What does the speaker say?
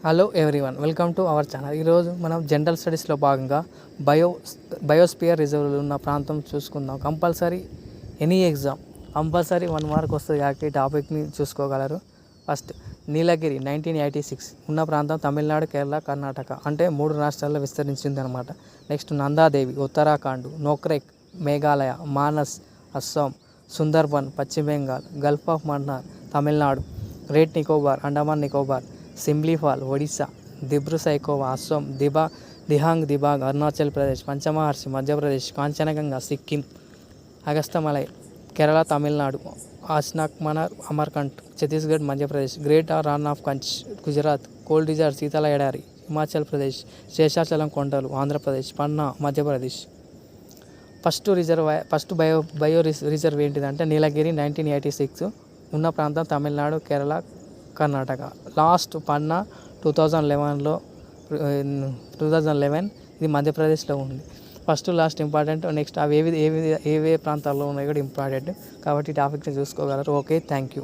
Hello everyone, welcome to our channel. ఈరోజు మనం general స్టడీస్లో భాగంగా బయోస్పియర్ రిజర్వ్లు ఉన్న ప్రాంతం చూసుకుందాం. Compulsory any exam compulsory 1 mark వస్తుంది కాబట్టి ఈ టాపిక్ని చూసుకోగలరు. ఫస్ట్, నీలగిరి 1986 ఉన్న ప్రాంతం తమిళనాడు, కేరళ, కర్ణాటక, అంటే 3 రాష్ట్రాల్లో విస్తరించింది అనమాట. Next, Nanda Devi Uttarakhand, Nokrek Meghalaya, Manas Assam, Sundarban Paschim Bengal, gulf of Mannar Tamil Nadu, great Nicobar Andaman Nicobar, Simlipal Odisha, Dibru Saikhowa Assam, Dihang Dibang Arunachal Pradesh, Pachmarhi Madhya Pradesh, Kanchenjunga Sikkim, Agasthyamalai Kerala Tamil Nadu, ఆస్నాక్మనర్ Amarkantak Chhattisgarh Madhya Pradesh, great Rann of Kutch Gujarat, cold desert శీతల ఎడారి హిమాచల్ ప్రదేశ్, శేషాచలం కొండలు Andhra Pradesh, Panna Madhya Pradesh. First bio reserve ఏంటిదంటే నీలగిరి 1986 ఉన్న ప్రాంతం తమిళనాడు, కేరళ, కర్ణాటక. లాస్ట్ పన్నా 2011 ఇది మధ్యప్రదేశ్లో ఉంది. First last important. నెక్స్ట్ అవి ఏవే ప్రాంతాల్లో ఉన్నాయి కూడా ఇంపార్టెంట్ కాబట్టి టాపిక్ని చూసుకోగలరు. Okay, thank you.